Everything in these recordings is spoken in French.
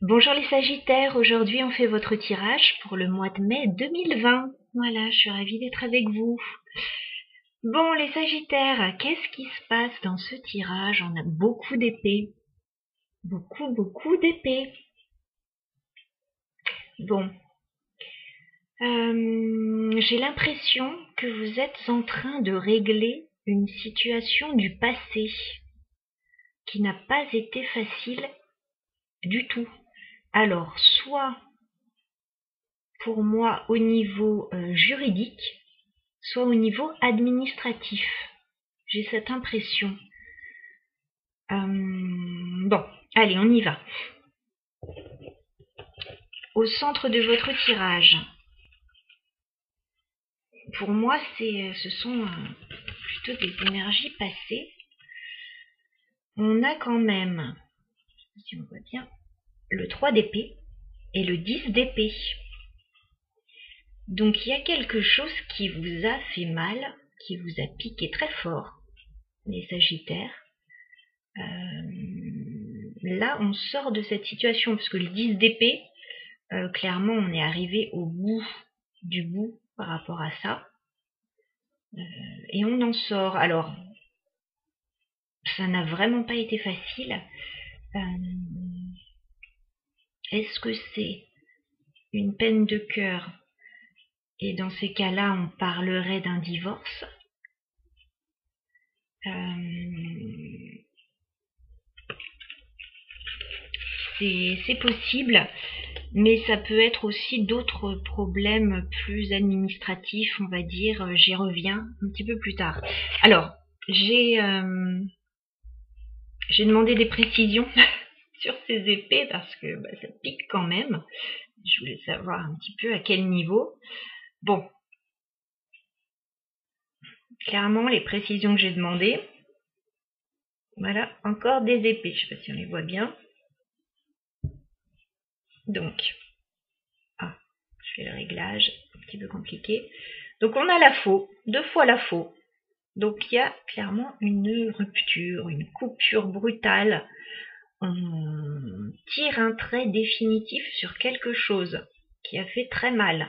Bonjour les Sagittaires, aujourd'hui on fait votre tirage pour le mois de mai 2020. Voilà, je suis ravie d'être avec vous. Bon les Sagittaires, qu'est-ce qui se passe dans ce tirage? On a beaucoup d'épées. Beaucoup d'épées. Bon, j'ai l'impression que vous êtes en train de régler une situation du passé qui n'a pas été facile du tout. Alors, soit pour moi au niveau juridique, soit au niveau administratif. J'ai cette impression. Bon, allez, on y va. Au centre de votre tirage, pour moi, ce sont plutôt des énergies passées. On a quand même, si on voit bien, le 3 d'épée et le 10 d'épée. Donc il y a quelque chose qui vous a fait mal, qui vous a piqué très fort, les Sagittaires. Là, on sort de cette situation, parce que le 10 d'épée, clairement, on est arrivé au bout du bout par rapport à ça. Et on en sort. Alors, ça n'a vraiment pas été facile. Est-ce que c'est une peine de cœur? Et dans ces cas-là, on parlerait d'un divorce. C'est possible, mais ça peut être aussi d'autres problèmes plus administratifs, on va dire. J'y reviens un petit peu plus tard. Alors, j'ai demandé des précisions sur ces épées parce que ça pique quand même. Je voulais savoir un petit peu à quel niveau. Bon, clairement, les précisions que j'ai demandées, voilà, encore des épées. Je ne sais pas si on les voit bien. Donc, je fais le réglage, un petit peu compliqué. Donc, on a la faux, 2 fois la faux. Donc, il y a clairement une rupture, une coupure brutale. On tire un trait définitif sur quelque chose qui a fait très mal.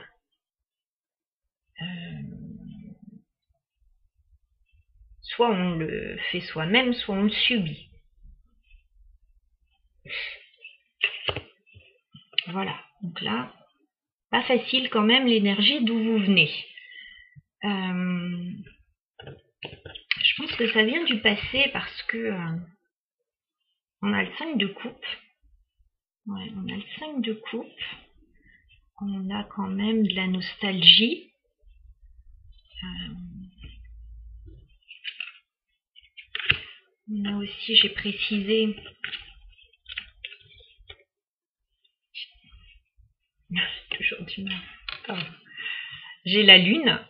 Soit on le fait soi-même, soit on le subit. Voilà, donc là, pas facile quand même l'énergie d'où vous venez. Je pense que ça vient du passé parce que on a le 5 de coupe. Ouais, on a le 5 de coupe. On a quand même de la nostalgie. On a aussi, j'ai précisé, toujours du mal. Pardon. J'ai la lune.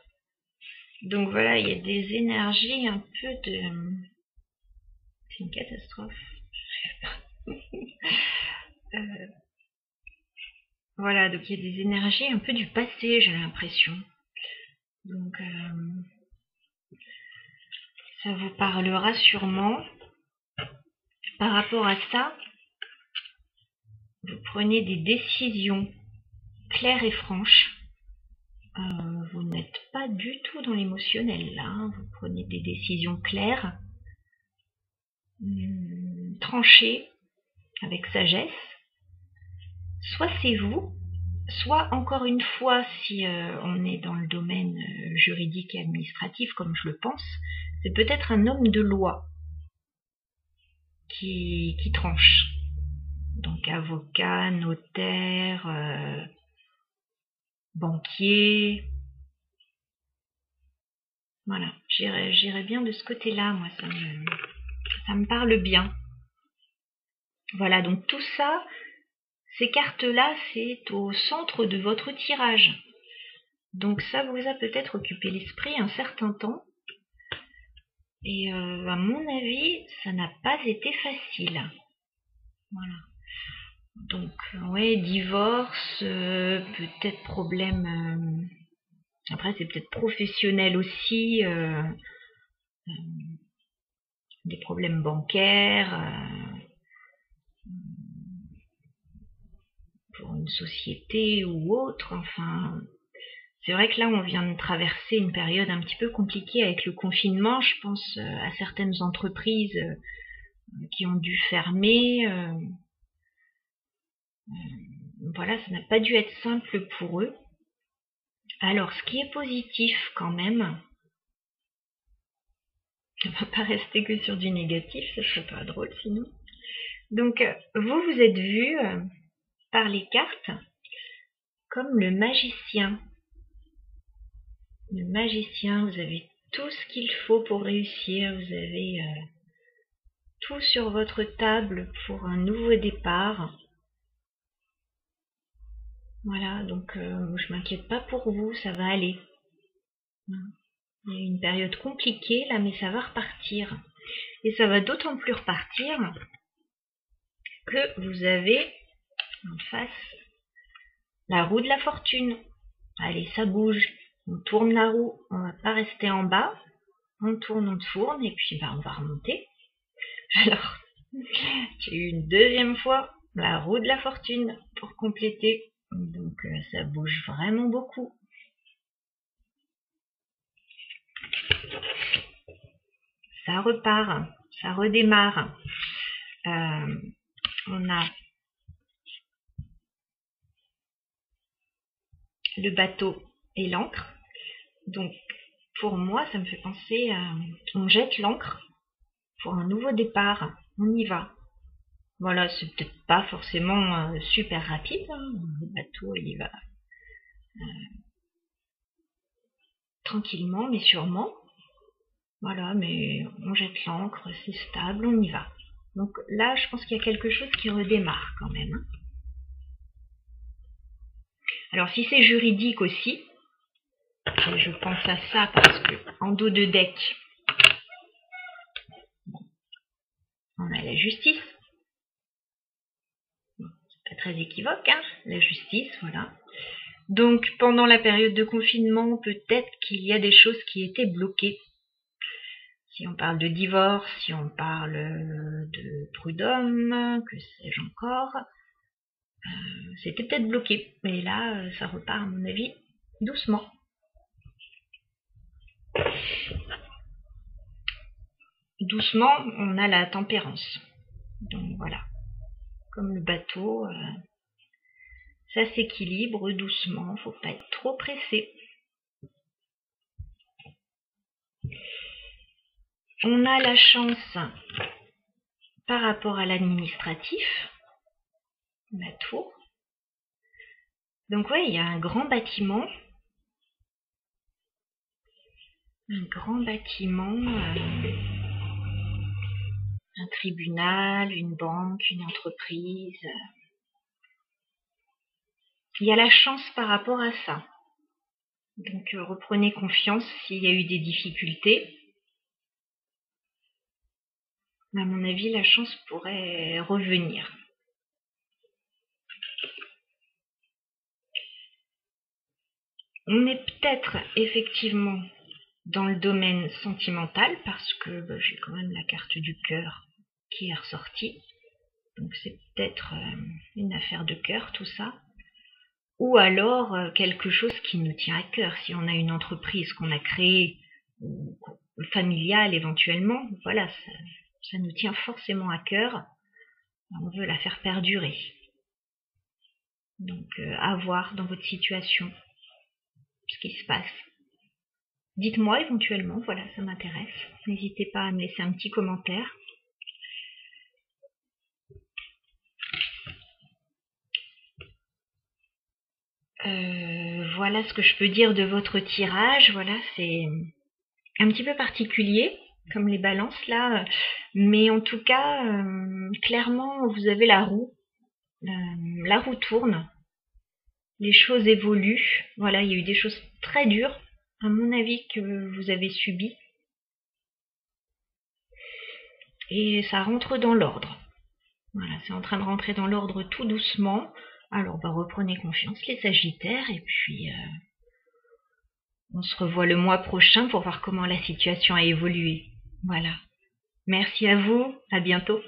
Donc voilà, il y a des énergies un peu de... C'est une catastrophe. Voilà, donc il y a des énergies un peu du passé, j'ai l'impression. Donc ça vous parlera sûrement. Par rapport à ça, vous prenez des décisions claires et franches. Vous n'êtes pas du tout dans l'émotionnel là, hein. Vous prenez des décisions claires, tranchées, avec sagesse. Soit c'est vous, soit encore une fois, si on est dans le domaine juridique et administratif, comme je le pense, c'est peut-être un homme de loi qui tranche. Donc avocat, notaire, banquier. Voilà, j'irais bien de ce côté-là, moi, ça me parle bien. Voilà, donc tout ça, ces cartes-là, c'est au centre de votre tirage. Donc ça vous a peut-être occupé l'esprit un certain temps. Et à mon avis, ça n'a pas été facile. Voilà. Donc, ouais, divorce, peut-être problème... après, c'est peut-être professionnel aussi. Des problèmes bancaires. une société ou autre. Enfin, c'est vrai que là, on vient de traverser une période un petit peu compliquée avec le confinement. Je pense à certaines entreprises qui ont dû fermer. Voilà, ça n'a pas dû être simple pour eux. Alors, ce qui est positif quand même, on va pas rester que sur du négatif, ce serait pas drôle sinon. Donc, vous êtes vu par les cartes comme le magicien. Le magicien, vous avez tout ce qu'il faut pour réussir, vous avez tout sur votre table pour un nouveau départ. Voilà, donc je m'inquiète pas pour vous, ça va aller. Il y a une période compliquée là, mais ça va repartir. Et ça va d'autant plus repartir que vous avez en face la roue de la fortune. Allez, ça bouge. On tourne la roue, on va pas rester en bas. On tourne et puis on va remonter. Alors, j'ai eu une deuxième fois la roue de la fortune pour compléter. Donc ça bouge vraiment beaucoup. Ça repart, ça redémarre. On a le bateau et l'ancre. Donc pour moi, ça me fait penser à on jette l'ancre pour un nouveau départ. On y va. Voilà, c'est peut-être pas forcément super rapide. Le bateau, il y va tranquillement, mais sûrement. Voilà, mais on jette l'ancre, c'est stable, on y va. Donc là, je pense qu'il y a quelque chose qui redémarre quand même. Alors si c'est juridique aussi, je pense à ça parce que en dos de deck, on a la justice. C'est pas très équivoque, hein, la justice, voilà. Donc pendant la période de confinement, peut-être qu'il y a des choses qui étaient bloquées. Si on parle de divorce, si on parle de prud'homme, que sais-je encore, c'était peut-être bloqué. Mais là, ça repart à mon avis doucement. Doucement, on a la tempérance. Donc voilà, comme le bateau, ça s'équilibre doucement, faut pas être trop pressé. On a la chance par rapport à l'administratif, la tour. Donc ouais, il y a un grand bâtiment. Un tribunal, une banque, une entreprise. Il y a la chance par rapport à ça. Donc reprenez confiance s'il y a eu des difficultés. À mon avis, la chance pourrait revenir. On est peut-être effectivement dans le domaine sentimental parce que j'ai quand même la carte du cœur qui est ressortie. Donc c'est peut-être une affaire de cœur tout ça. Ou alors quelque chose qui nous tient à cœur. Si on a une entreprise qu'on a créée, familiale éventuellement, voilà, ça nous tient forcément à cœur. On veut la faire perdurer. Donc à voir dans votre situation ce qui se passe. Dites-moi éventuellement, voilà, ça m'intéresse. N'hésitez pas à me laisser un petit commentaire. Voilà ce que je peux dire de votre tirage. Voilà, c'est un petit peu particulier, comme les balances là. Mais en tout cas, clairement, vous avez la roue. La roue tourne. Les choses évoluent. Voilà, il y a eu des choses très dures, à mon avis, que vous avez subies. Et ça rentre dans l'ordre. Voilà, c'est en train de rentrer dans l'ordre tout doucement. Alors, reprenez confiance, les Sagittaires, et puis on se revoit le mois prochain pour voir comment la situation a évolué. Voilà. Merci à vous, à bientôt.